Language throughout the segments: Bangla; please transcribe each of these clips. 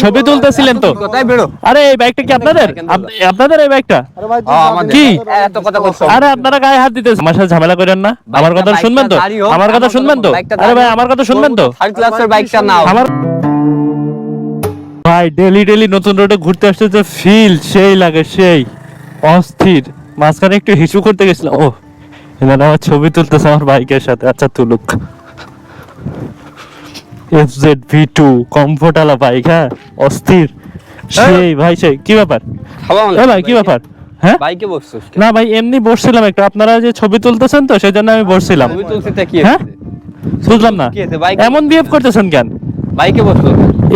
ছবি তুলতেছিলেন তো? কোথায় বেরো? আরে এই বাইকটা কি আপনাদের? আপনাদের এই বাইকটা কি? এত কথা বলছো? আরে আপনারা গায়ে হাত দিতেছেন, আমার সাথে ঝামেলা করেন না। আমার কথা শুনবেন তো? আমার কথা শুনবেন তো? আরে ভাই আমার কথা শুনবেন তো? থার্ড ক্লাসের বাইকটা নাও। আমার ভাই ডেলি ডেলি নতুন রোডে ঘুরতে আসতে যে ফিল সেই লাগে, সেই অস্থির। মাঝখানে একটু হিসু করতে গেছিলাম, ও এনারা আমার ছবি তুলতেছে আমার বাইকের সাথে। আচ্ছা তুলুক। FZ V2 কমফোর্ট আলা বাইক, হ্যাঁ অস্থির সেই ভাই। সেই কি ব্যাপার? এ ভাই কি ব্যাপার? হ্যাঁ বাইকে বসছস? না ভাই এমনি বসছিলাম একটু, আপনারা যে ছবি তুলতেছেন তো সেই জন্য আমি বসছিলাম। ছবি তুলছিতে কি হ্যাঁ হয়েছে? বুঝলাম না, কি হয়েছে? বাইক এমন বিহেভ করতেছেন কেন? বাইকে বসছো?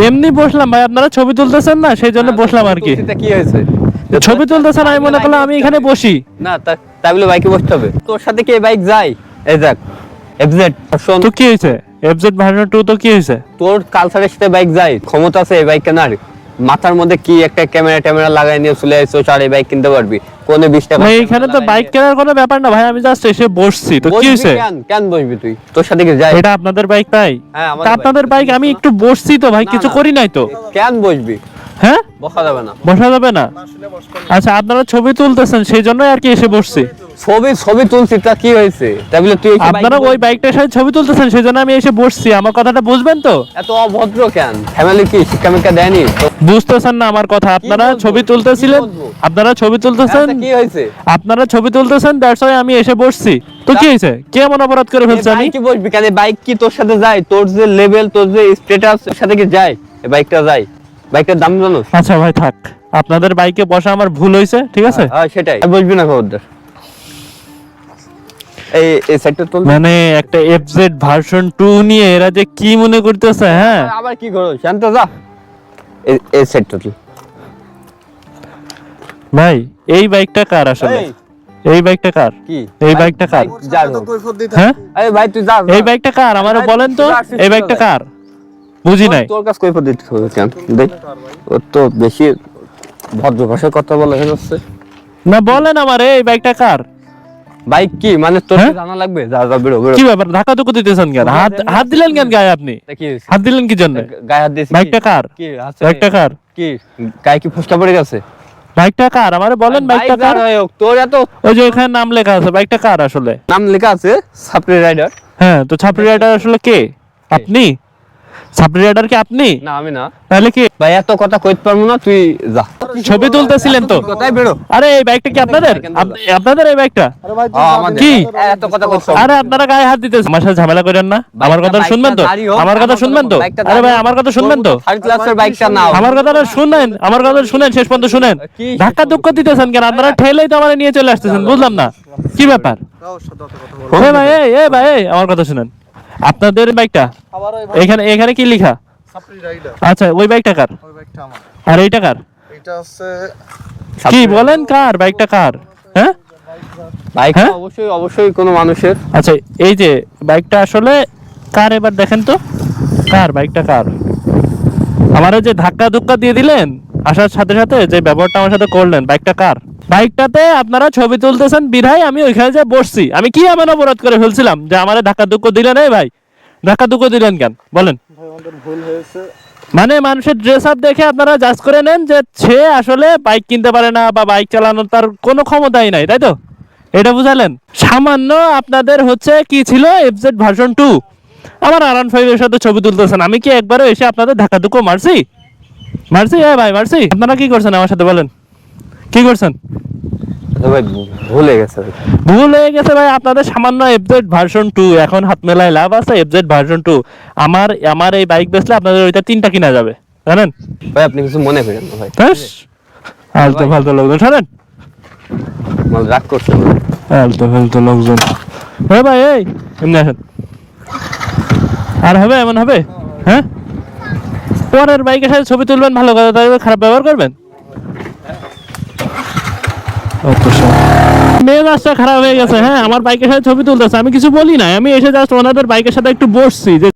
এমনি বসলাম ভাই, আপনারা ছবি তুলতেছেন না সেই জন্য বসলাম আর কি। তুলছিতে কি হয়েছে? ছবি তুলতেছেন আমি মনে করলাম আমি এখানে বসি। না তাই বলে বাইকে বসতে হবে? তোর সাথে কি এই বাইক যায়? এই দেখ FZ শোন, তো কি হয়েছে? FZ ভার্সন 2 তো কি হয়েছে? তোর কালচারের সাথে বাইক যায়? ক্ষমতা আছে এই বাইক কেনার? মাথার মধ্যে কি একটা ক্যামেরা লাগাই নিয়ে চলে আসছো, আর এই বাইক কিনতে পারবি কোনে 20 টাকা? ভাই এখানে তো বাইক কেনার কোনো ব্যাপার না ভাই, আমি জাস্ট এসে বসছি। তো কি হয়েছে? কেন বসবি তুই? তোর সাথে কি যায়? এটা আপনাদের বাইক তাই? হ্যাঁ, আমাদের তা আপনাদের বাইক, আমি একটু বসছি তো ভাই, না, কিছু না। করি নাই তো। কেন বসবি? হ্যাঁ বসা যাবে না। বসা যাবে না? আচ্ছা আপনারা ছবি তুলতেছেন সেই জন্য আর কি এসে বসছি। ছবি তুলছি, তা কি হয়েছে? তাই বলে তুই আপনারা ওই বাইকটার সাথে ছবি তুলতেছেন সেই জন্য আমি এসে বসছি, আমার কথাটা বুঝবেন তো? এত অভদ্র কেন? ফ্যামিলি কি শিক্ষা মিক্ষা দেয়নি? বুঝতেছেন না আমার কথা? আপনারা বলবো? ছবি তুলতেছিলেন, কি বলবো? আপনারা ছবি তুলতেছেন, কি হয়েছে? আপনারা ছবি তুলতেছেন, দ্যাটস ওয়াই আমি এসে বসছি। তো কি হয়েছে? কে এমন অপরাধ করে ফেলছে আমি? কি বসবি কেন? বাইক কি তোর সাথে যায়? তোর যে লেভেল, তোর যে স্ট্যাটাস সাথে কি যায়? এই বাইকটা যায়? বাইকটার দাম জানো? আচ্ছা ভাই থাক, আপনাদের বাইকে বসা আমার ভুল হয়েছে, ঠিক আছে? হ্যাঁ সেটাই, বসবি না খবরদার। এই সেক্টর তুল। মানে একটা FZ ভার্সন 2 নিয়ে এরা যে কি মনে করতেছে, হ্যাঁ আবার কি করো? শান্ত যা। এই সেক্টর তুল। ভাই এই বাইকটা কার আসলে? এই, এই বাইকটা কার? কি এই বাইকটা কার? যার হোক। হ্যাঁ আরে ভাই তুই যা। এই বাইকটা কার আমারও বলেন তো? এই বাইকটা কার? বুঝি নাই। তোর কাছে কই পদ্ধতি হবে কেন? দেখ ও তো বেশি ভদ্র ভাষায় কথা বলে হচ্ছে। না বলেন আমার এই বাইকটা কার? বাইক কি মানে তোর হ্যাঁ? কি জানা লাগবে? যা বেরো কি ব্যাপার, ধাক্কা ধুকু দিতেছেন কেন? হাত দিলেন কেন গায়ে আপনি? কি হাত দিলেন কি জন্য? গায়ে হাত দিয়েছিস? বাইকটা কার? কি আছে? বাইকটা কার? কি গায়ে কি ফসকা পড়ে গেছে? বাইকটা কার আমারে বলেন, বাইকটা বাইক কার? যার হোক, তোর এত ওই যে এখানে নাম লেখা আছে, বাইকটা কার আসলে? নাম লেখা আছে সাপ্রি রাইডার। হ্যাঁ তো ছাপরি রাইডার আসলে কে? আপনি? ছাপরি রাইডার কি আপনি? না আমি না তাহলে কি? ভাই, এত কথা কইতে পারবো না, তুই যা। ছবি তুলতেছিলেন তো? কোথায় বেরো? আরে এই বাইকটা কি আপনাদের? আপনাদের এই বাইকটা আমাদের কি? এত কথা কইছো? আরে আপনারা গায়ে হাত দিতেছেন, আমার সাথে ঝামেলা করেন না। আমার কথা শুনবেন তো? আমার কথা শুনবেন তো? আরে ভাই আমার কথা শুনবেন তো? থার্ড ক্লাসের বাইকটা নাও। আমার কথাটা শুনেন, আমার কথা শুনেন, শেষ পর্যন্ত শুনেন। কি? ধাক্কা দুঃখ দিতেছেন কেন? আপনারা ঠেলেই তো আমার নিয়ে চলে আসতেছেন, বুঝলাম না কি ব্যাপার। এ ভাই এই ভাই এই আমার কথা শুনেন। আপনাদের বাইকটা এখানে এখানে কি লেখা? আচ্ছা ওই বাইকটা কার? আর এইটা কার? কি বলেন কার? বাইকটা কার? হ্যাঁ বাইকটা হ্যাঁ? অবশ্যই কোনো মানুষের। আচ্ছা এই যে বাইকটা আসলে কার এবার দেখেন তো, কার বাইকটা কার? আমারে যে ধাক্কা ধুক্কা দিয়ে দিলেন আসার সাথে সাথে, যে ব্যবহারটা আমার সাথে করলেন, বাইকটা কার? বাইকটাতে আপনারা ছবি তুলতেছেন বিধায় আমি ওইখানে যে বসছি। আমি কি এমন অপরাধ করে ফেলছিলাম যে আমারে ধাক্কা ধুক্কা দিলেন? এই ভাই ধাক্কা ধুক্কা দিলেন কেন বলেন? মানে মানুষের ড্রেস আপ দেখে আপনারা জাজ করে নেন যে সে আসলে বাইক কিনতে পারে না বা বাইক চালানোর তার কোনো ক্ষমতাই নাই, তাই তো? এটা বুঝালেন? সামান্য আপনাদের হচ্ছে কি ছিল FZ ভার্সন 2, আমার R15 এর সাথে ছবি তুলতেছেন। আমি কি একবারও এসে আপনাদের ধাক্কা ধুক্কো মারছি? ভাই মারছি? আপনারা কি করছেন আমার সাথে বলেন? কি করছেন? ভাই ভুলে গেছে। ভুল হয়ে গেছে ভাই, আপনাদের সামান্য FZ ভার্সন 2, এখন হাত মেলায় লাভ আছে। FZ ভার্সন 2 আমার এই বাইক বেচলে আপনাদের ওইটা 3টা কিনা যাবে, জানেন? ভাই আপনি কিছু মনে করেন না ভাই। ব্যাস আলতো ফালতো লোকজন, শোনেন মানে রাগ করছেন না। আলতো ফালতো লোকজন। হ্যাঁ ভাই এই এমনি আসেন। আর হবে এমন হবে? হ্যাঁ পরের বাইকের সাথে ছবি তুলবেন ভালো কথা, তাই খারাপ ব্যবহার করবেন? মেজাজটা খারাপ হয়ে গেছে। হ্যাঁ আমার বাইকের সাথে ছবি তুলতেছে, আমি কিছু বলি না, আমি এসে জাস্ট ওনাদের বাইকের সাথে একটু বসছি যে